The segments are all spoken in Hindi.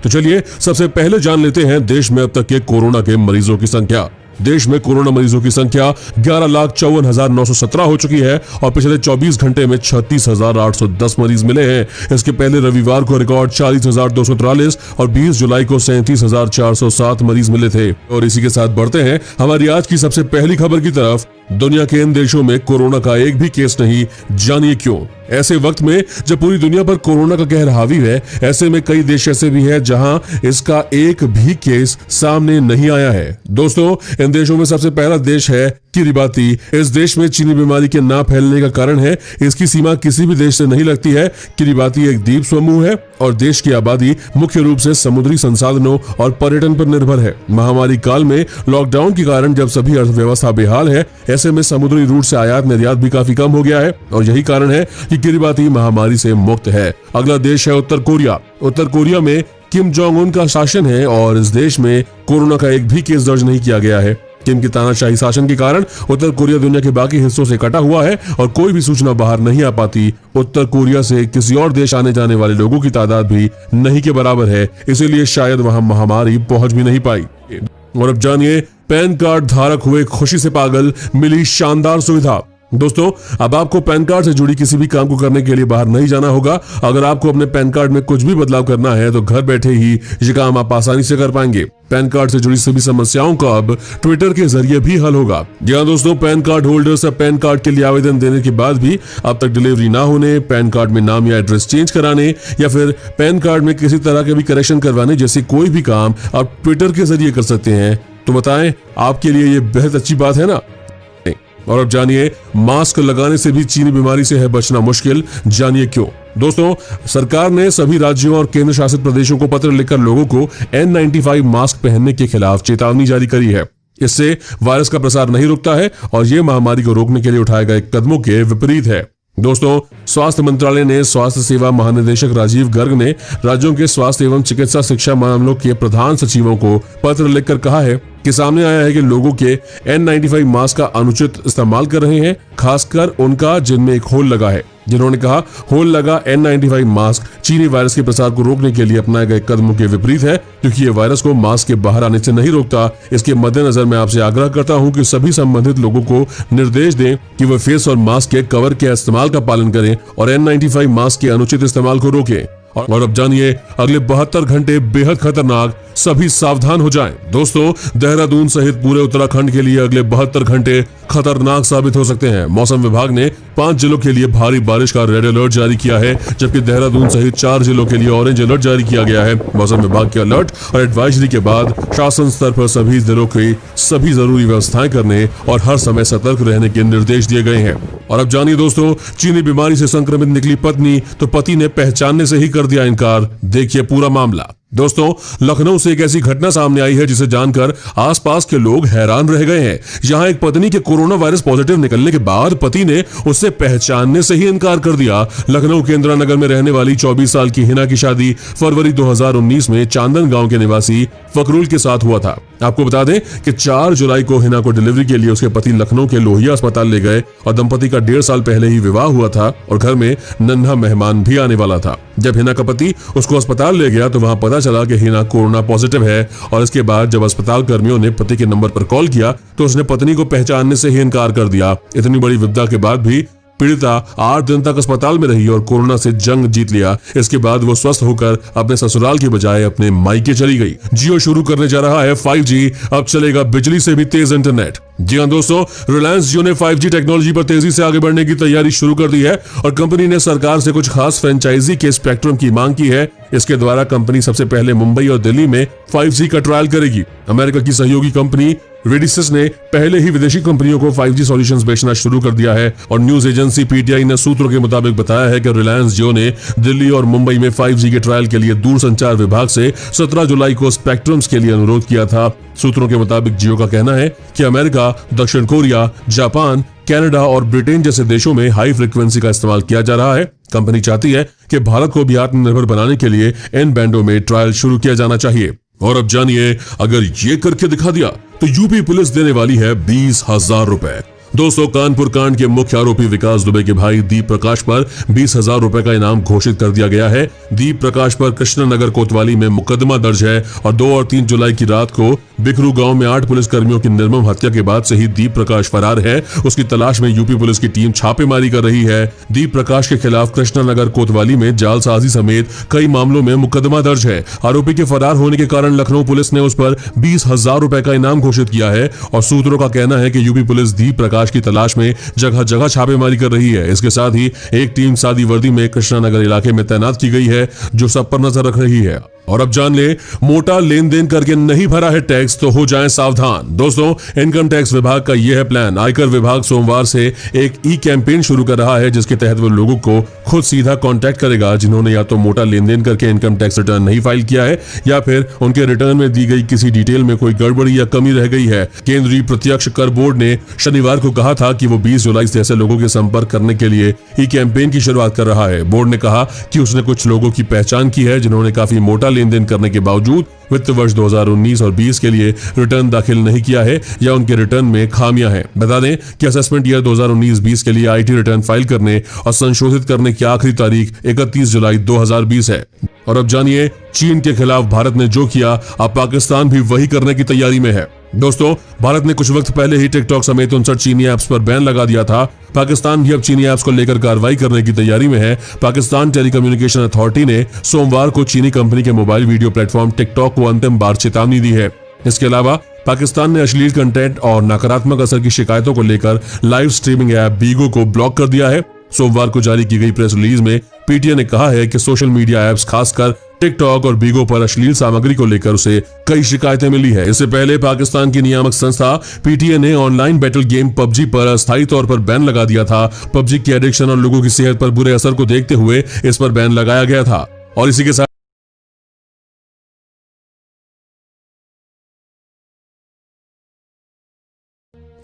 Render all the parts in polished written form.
तो चलिए सबसे पहले जान लेते हैं देश में अब तक के कोरोना के मरीजों की संख्या। देश में कोरोना मरीजों की संख्या 11,54,917 हो चुकी है और पिछले 24 घंटे में 36,810 मरीज मिले हैं। इसके पहले रविवार को रिकॉर्ड 40,243 और 20 जुलाई को 37,407 मरीज मिले थे। और इसी के साथ बढ़ते हैं हमारी आज की सबसे पहली खबर की तरफ। दुनिया के इन देशों में कोरोना का एक भी केस नहीं, जानिए क्यों। ऐसे वक्त में जब पूरी दुनिया पर कोरोना का कहर हावी है, ऐसे में कई देश ऐसे भी हैं जहां इसका एक भी केस सामने नहीं आया है। दोस्तों, इन देशों में सबसे पहला देश है किरिबाती। इस देश में चीनी बीमारी के ना फैलने का कारण है इसकी सीमा किसी भी देश से नहीं लगती है। किरिबाती एक द्वीप समूह है और देश की आबादी मुख्य रूप से समुद्री संसाधनों और पर्यटन पर निर्भर है। महामारी काल में लॉकडाउन के कारण जब सभी अर्थव्यवस्था बेहाल है, ऐसे में समुद्री रूट से आयात निर्यात भी काफी कम हो गया है और यही कारण है कि किरिबाती महामारी से मुक्त है। अगला देश है उत्तर कोरिया। उत्तर कोरिया में किम जोंग उन का शासन है और इस देश में कोरोना का एक भी केस दर्ज नहीं किया गया है। किम की तानाशाही शासन के कारण उत्तर कोरिया दुनिया के बाकी हिस्सों से कटा हुआ है और कोई भी सूचना बाहर नहीं आ पाती। उत्तर कोरिया से किसी और देश आने जाने वाले लोगों की तादाद भी नहीं के बराबर है, इसीलिए शायद वहां महामारी पहुंच भी नहीं पाई। और अब जानिए, पैन कार्ड धारक हुए खुशी से पागल, मिली शानदार सुविधा। दोस्तों, अब आपको पैन कार्ड से जुड़ी किसी भी काम को करने के लिए बाहर नहीं जाना होगा। अगर आपको अपने पैन कार्ड में कुछ भी बदलाव करना है तो घर बैठे ही ये काम आप आसानी से कर पाएंगे। पैन कार्ड से जुड़ी सभी समस्याओं का अब ट्विटर के जरिए भी हल होगा। जी हाँ दोस्तों, पैन कार्ड होल्डर्स अब पैन कार्ड के लिए आवेदन देने के बाद भी अब तक डिलीवरी ना होने, पैन कार्ड में नाम या एड्रेस चेंज कराने या फिर पैन कार्ड में किसी तरह के भी करेक्शन करवाने जैसी कोई भी काम आप ट्विटर के जरिए कर सकते हैं। तो बताएं, आपके लिए ये बेहद अच्छी बात है ना। और अब जानिए, मास्क लगाने से भी चीनी बीमारी से है बचना मुश्किल, जानिए क्यों। दोस्तों, सरकार ने सभी राज्यों और केंद्र शासित प्रदेशों को पत्र लिखकर लोगों को N95 मास्क पहनने के खिलाफ चेतावनी जारी करी है। इससे वायरस का प्रसार नहीं रुकता है और ये महामारी को रोकने के लिए उठाए गए कदमों के विपरीत है। दोस्तों, स्वास्थ्य मंत्रालय ने स्वास्थ्य सेवा महानिदेशक राजीव गर्ग ने राज्यों के स्वास्थ्य एवं चिकित्सा शिक्षा मामलों के प्रधान सचिवों को पत्र लिखकर कहा है कि सामने आया है कि लोगों के N95 मास्क का अनुचित इस्तेमाल कर रहे हैं, खासकर उनका जिनमें एक होल लगा है। जिन्होंने कहा होल लगा N95 मास्क चीनी वायरस के प्रसार को रोकने के लिए अपनाए गए कदमों के विपरीत है, क्योंकि ये वायरस को मास्क के बाहर आने से नहीं रोकता। इसके मद्देनजर मैं आपसे आग्रह करता हूं कि सभी संबंधित लोगों को निर्देश दें कि वे फेस और मास्क के कवर के इस्तेमाल का पालन करें और N95 मास्क के अनुचित इस्तेमाल को रोकें। और अब जानिए, अगले 72 घंटे बेहद खतरनाक, सभी सावधान हो जाएं। दोस्तों, देहरादून सहित पूरे उत्तराखंड के लिए अगले 72 घंटे खतरनाक साबित हो सकते हैं। मौसम विभाग ने 5 जिलों के लिए भारी बारिश का रेड अलर्ट जारी किया है, जबकि देहरादून सहित 4 जिलों के लिए ऑरेंज अलर्ट जारी किया गया है। मौसम विभाग के अलर्ट और एडवाइजरी के बाद शासन स्तर पर सभी जिलों की सभी जरूरी व्यवस्थाएं करने और हर समय सतर्क रहने के निर्देश दिए गए हैं। और अब जानिए दोस्तों, चीनी बीमारी से संक्रमित निकली पत्नी तो पति ने पहचानने से ही कर दिया इनकार। देखिए पूरा मामला। दोस्तों, लखनऊ से एक ऐसी घटना सामने आई है जिसे जानकर आसपास के लोग हैरान रह गए हैं। जहां एक पत्नी के कोरोना वायरस पॉजिटिव निकलने के बाद पति ने उससे पहचानने से ही इनकार कर दिया। लखनऊ के इंदिरा नगर में रहने वाली 24 साल की हिना की शादी फरवरी 2019 में चांदन गांव के निवासी फकरुल के साथ हुआ था। आपको बता दें कि 4 जुलाई को हिना को डिलीवरी के लिए उसके पति लखनऊ के लोहिया अस्पताल ले गए और दंपति का 1.5 साल पहले ही विवाह हुआ था और घर में नन्हा मेहमान भी आने वाला था। जब हिना का पति उसको अस्पताल ले गया तो वहां पता चला कि हिना कोरोना पॉजिटिव है और इसके बाद जब अस्पताल कर्मियों ने पति के नंबर पर कॉल किया तो उसने पत्नी को पहचानने से ही इनकार कर दिया। इतनी बड़ी विपदा के बाद भी पीड़िता 8 दिन तक अस्पताल में रही और कोरोना से जंग जीत लिया। इसके बाद वो स्वस्थ होकर अपने ससुराल की बजाय अपने मायके चली गई। जियो शुरू करने जा रहा है 5G, अब चलेगा बिजली से भी तेज इंटरनेट। जी हाँ दोस्तों, रिलायंस जियो ने 5G टेक्नोलॉजी पर तेजी से आगे बढ़ने की तैयारी शुरू कर दी है और कंपनी ने सरकार से कुछ खास फ्रेंचाइजी के स्पेक्ट्रम की मांग की है। इसके द्वारा कंपनी सबसे पहले मुंबई और दिल्ली में 5G का ट्रायल करेगी। अमेरिका की सहयोगी कंपनी रेडिसिस ने पहले ही विदेशी कंपनियों को 5G सॉल्यूशंस बेचना शुरू कर दिया है और न्यूज एजेंसी PTI ने सूत्रों के मुताबिक बताया है कि रिलायंस जियो ने दिल्ली और मुंबई में 5G के ट्रायल के लिए दूरसंचार विभाग से 17 जुलाई को स्पेक्ट्रम्स के लिए अनुरोध किया था। सूत्रों के मुताबिक जियो का कहना है कि अमेरिका, दक्षिण कोरिया, जापान, कनाडा और ब्रिटेन जैसे देशों में हाई फ्रीक्वेंसी का इस्तेमाल किया जा रहा है। कंपनी चाहती है कि भारत को भी आत्मनिर्भर बनाने के लिए इन बैंडों में ट्रायल शुरू किया जाना चाहिए। और अब जानिए, अगर ये करके दिखा दिया तो यूपी पुलिस देने वाली है 20,000 रुपए। दोस्तों, कानपुर कांड के मुख्य आरोपी विकास दुबे के भाई दीप प्रकाश पर 20,000 रुपए का इनाम घोषित कर दिया गया है। दीप प्रकाश पर कृष्णनगर कोतवाली में मुकदमा दर्ज है और 2 और 3 जुलाई की रात को बिकरू गांव में 8 पुलिसकर्मियों की निर्मम हत्या के बाद से ही दीप प्रकाश फरार है। उसकी तलाश में यूपी पुलिस की टीम छापेमारी कर रही है। दीप प्रकाश के खिलाफ कृष्णनगर कोतवाली में जालसाजी समेत कई मामलों में मुकदमा दर्ज है। आरोपी के फरार होने के कारण लखनऊ पुलिस ने उस पर 20,000 रुपए का इनाम घोषित किया है और सूत्रों का कहना है कि यूपी पुलिस दीप प्रकाश की तलाश में जगह जगह छापेमारी कर रही है। इसके साथ ही एक टीम सादी वर्दी में कृष्णानगर इलाके में तैनात की गई है जो सब पर नजर रख रही है। और अब जान ले, मोटा लेन देन करके नहीं भरा है टैक्स तो हो जाएं सावधान। दोस्तों, इनकम टैक्स विभाग का यह है प्लान। आयकर विभाग सोमवार से एक ई कैंपेन शुरू कर रहा है जिसके तहत वो लोगों को खुद सीधा कांटेक्ट करेगा जिन्होंने या तो मोटा लेन देन करके इनकम टैक्स रिटर्न नहीं फाइल किया है या फिर उनके रिटर्न में दी गई किसी डिटेल में कोई गड़बड़ी या कमी रह गई है। केंद्रीय प्रत्यक्ष कर बोर्ड ने शनिवार को कहा था कि वो 20 जुलाई से ऐसे लोगों के संपर्क करने के लिए ई कैंपेन की शुरुआत कर रहा है। बोर्ड ने कहा कि उसने कुछ लोगों की पहचान की है जिन्होंने काफी मोटा लेन देन करने के बावजूद वित्त वर्ष 2019 और 20 के लिए रिटर्न दाखिल नहीं किया है या उनके रिटर्न में खामियां हैं। बता दें कि असेसमेंट ईयर 2019-20 के लिए आईटी रिटर्न फाइल करने और संशोधित करने की आखिरी तारीख 31 जुलाई 2020 है। और अब जानिए, चीन के खिलाफ भारत ने जो किया, अब पाकिस्तान भी वही करने की तैयारी में है। दोस्तों, भारत ने कुछ वक्त पहले ही टिकटॉक समेत 59 चीनी ऐप्स पर बैन लगा दिया था। पाकिस्तान भी अब चीनी ऐप्स को लेकर कार्रवाई करने की तैयारी में है। पाकिस्तान टेलीकम्युनिकेशन अथॉरिटी ने सोमवार को चीनी कंपनी के मोबाइल वीडियो प्लेटफॉर्म टिकटॉक को अंतिम बार चेतावनी दी है। इसके अलावा पाकिस्तान ने अश्लील कंटेंट और नकारात्मक असर की शिकायतों को लेकर लाइव स्ट्रीमिंग ऐप बीगो को ब्लॉक कर दिया है। सोमवार को जारी की गई प्रेस रिलीज में पीटीए ने कहा है कि सोशल मीडिया ऐप्स खासकर टिकटॉक और बीगो पर अश्लील सामग्री को लेकर उसे कई शिकायतें मिली है। इससे पहले पाकिस्तान की नियामक संस्था पीटीए ने ऑनलाइन बैटल गेम पबजी पर अस्थायी तौर पर बैन लगा दिया था। पबजी की एडिक्शन और लोगों की सेहत पर बुरे असर को देखते हुए इस पर बैन लगाया गया था। और इसी के साथ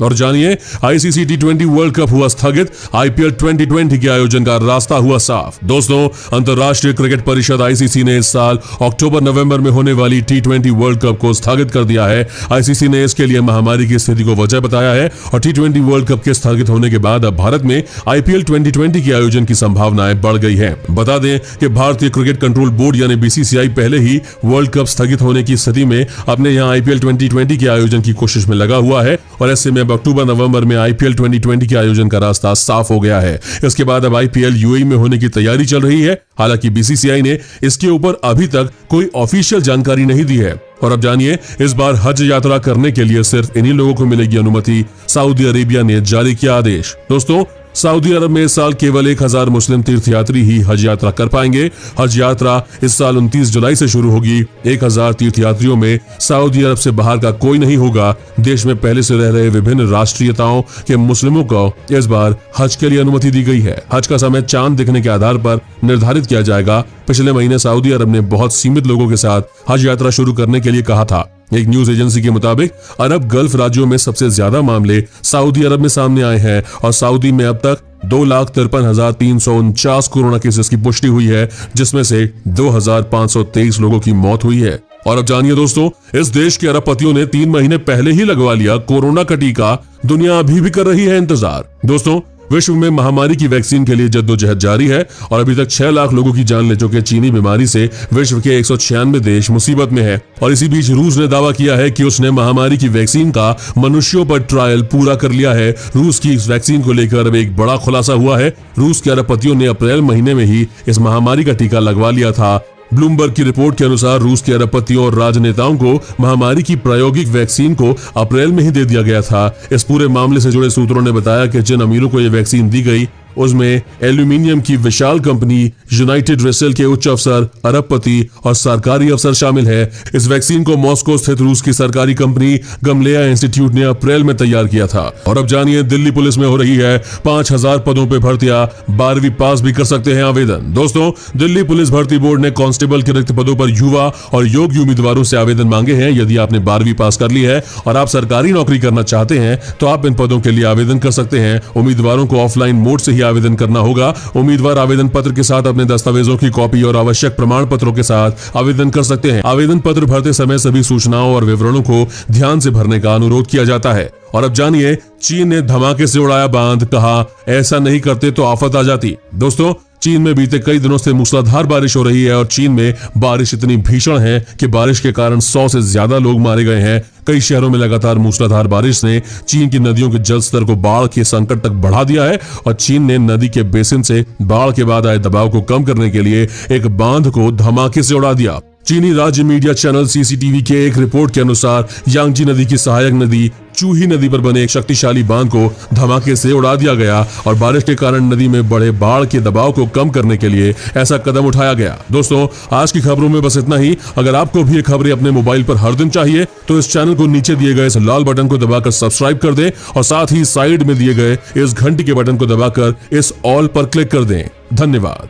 और जानिए, आईसीसी टी20 वर्ल्ड कप हुआ स्थगित, आईपीएल 2020 के आयोजन का रास्ता हुआ साफ। दोस्तों, अंतर्राष्ट्रीय क्रिकेट परिषद आईसीसी ने इस साल अक्टूबर-नवंबर में होने वाली टी20 वर्ल्ड कप को स्थगित कर दिया है। आईसीसी ने इसके लिए महामारी की स्थिति को वजह बताया है और टी20 वर्ल्ड कप के स्थगित होने के बाद अब भारत में आईपीएल 2020 के आयोजन की संभावनाएं बढ़ गई है। बता दें कि भारतीय क्रिकेट कंट्रोल बोर्ड यानी बीसीसीआई पहले ही वर्ल्ड कप स्थगित होने की स्थिति में अपने यहाँ आईपीएल 2020 के आयोजन की कोशिश में लगा हुआ है और ऐसे में अब अक्टूबर-नवंबर में आईपीएल 2020 के आयोजन का रास्ता साफ हो गया है। इसके बाद अब आईपीएल यूएई में होने की तैयारी चल रही है। हालांकि बीसीसीआई ने इसके ऊपर अभी तक कोई ऑफिशियल जानकारी नहीं दी है। और अब जानिए, इस बार हज यात्रा करने के लिए सिर्फ इन्हीं लोगों को मिलेगी अनुमति। सऊदी अरेबिया ने जारी किया आदेश। दोस्तों, सऊदी अरब में इस साल केवल 1000 मुस्लिम तीर्थयात्री ही हज यात्रा कर पाएंगे। हज यात्रा इस साल 29 जुलाई से शुरू होगी। 1000 तीर्थयात्रियों में सऊदी अरब से बाहर का कोई नहीं होगा। देश में पहले से रह रहे विभिन्न राष्ट्रीयताओं के मुस्लिमों को इस बार हज के लिए अनुमति दी गई है। हज का समय चांद दिखने के आधार पर निर्धारित किया जाएगा। पिछले महीने सऊदी अरब ने बहुत सीमित लोगों के साथ हज यात्रा शुरू करने के लिए कहा था। एक न्यूज एजेंसी के मुताबिक अरब गल्फ राज्यों में सबसे ज्यादा मामले सऊदी अरब में सामने आए हैं और सऊदी में अब तक 2,53,349 कोरोना केसेस की पुष्टि हुई है, जिसमें से 2,523 लोगों की मौत हुई है। और अब जानिए दोस्तों, इस देश के अरबपतियों ने 3 महीने पहले ही लगवा लिया कोरोना का टीका। दुनिया अभी भी कर रही है इंतजार। दोस्तों, विश्व में महामारी की वैक्सीन के लिए जद्दोजहद जारी है और अभी तक 6 लाख लोगों की जान ले चुके चीनी बीमारी से विश्व के 196 देश मुसीबत में है। और इसी बीच रूस ने दावा किया है कि उसने महामारी की वैक्सीन का मनुष्यों पर ट्रायल पूरा कर लिया है। रूस की इस वैक्सीन को लेकर अब एक बड़ा खुलासा हुआ है। रूस के अरबपतियों ने अप्रैल महीने में ही इस महामारी का टीका लगवा लिया था। ब्लूमबर्ग की रिपोर्ट के अनुसार रूस के अरबपतियों और राजनेताओं को महामारी की प्रायोगिक वैक्सीन को अप्रैल में ही दे दिया गया था। इस पूरे मामले से जुड़े सूत्रों ने बताया कि जिन अमीरों को यह वैक्सीन दी गई उसमें एल्यूमिनियम की विशाल कंपनी यूनाइटेड रेसेल के उच्च अफसर, अरबपति और सरकारी अफसर शामिल है। इस वैक्सीन को मॉस्को स्थित रूस की सरकारी कंपनी गमलेया इंस्टीट्यूट ने अप्रैल में तैयार किया था। और अब जानिए, दिल्ली पुलिस में हो रही है 5000 पदों पे भर्तियां। 12वीं पास भी कर सकते हैं आवेदन। दोस्तों, दिल्ली पुलिस भर्ती बोर्ड ने कांस्टेबल के रिक्त पदों पर युवा और योग्य उम्मीदवारों से आवेदन मांगे हैं। यदि आपने 12वीं पास कर ली है और आप सरकारी नौकरी करना चाहते हैं तो आप इन पदों के लिए आवेदन कर सकते हैं। उम्मीदवारों को ऑफलाइन मोड से ही आवेदन करना होगा। उम्मीदवार आवेदन पत्र के साथ अपने दस्तावेजों की कॉपी और आवश्यक प्रमाण पत्रों के साथ आवेदन कर सकते हैं। आवेदन पत्र भरते समय सभी सूचनाओं और विवरणों को ध्यान से भरने का अनुरोध किया जाता है। और अब जानिए, चीन ने धमाके से उड़ाया बांध, कहा ऐसा नहीं करते तो आफत आ जाती। दोस्तों, चीन में बीते कई दिनों से मूसलाधार बारिश हो रही है और चीन में बारिश इतनी भीषण है कि बारिश के कारण 100 से ज्यादा लोग मारे गए हैं। कई शहरों में लगातार मूसलाधार बारिश ने चीन की नदियों के जल स्तर को बाढ़ के संकट तक बढ़ा दिया है और चीन ने नदी के बेसिन से बाढ़ के बाद आए दबाव को कम करने के लिए एक बांध को धमाके से उड़ा दिया। चीनी राज्य मीडिया चैनल सीसीटीवी के एक रिपोर्ट के अनुसार यांगजी नदी की सहायक नदी चूही नदी पर बने एक शक्तिशाली बांध को धमाके से उड़ा दिया गया और बारिश के कारण नदी में बढ़े बाढ़ के दबाव को कम करने के लिए ऐसा कदम उठाया गया। दोस्तों, आज की खबरों में बस इतना ही। अगर आपको भी ये खबरें अपने मोबाइल पर हर दिन चाहिए तो इस चैनल को नीचे दिए गए इस लाल बटन को दबाकर सब्सक्राइब कर दें और साथ ही साइड में दिए गए इस घंटी के बटन को दबाकर इस ऑल पर क्लिक कर दें। धन्यवाद।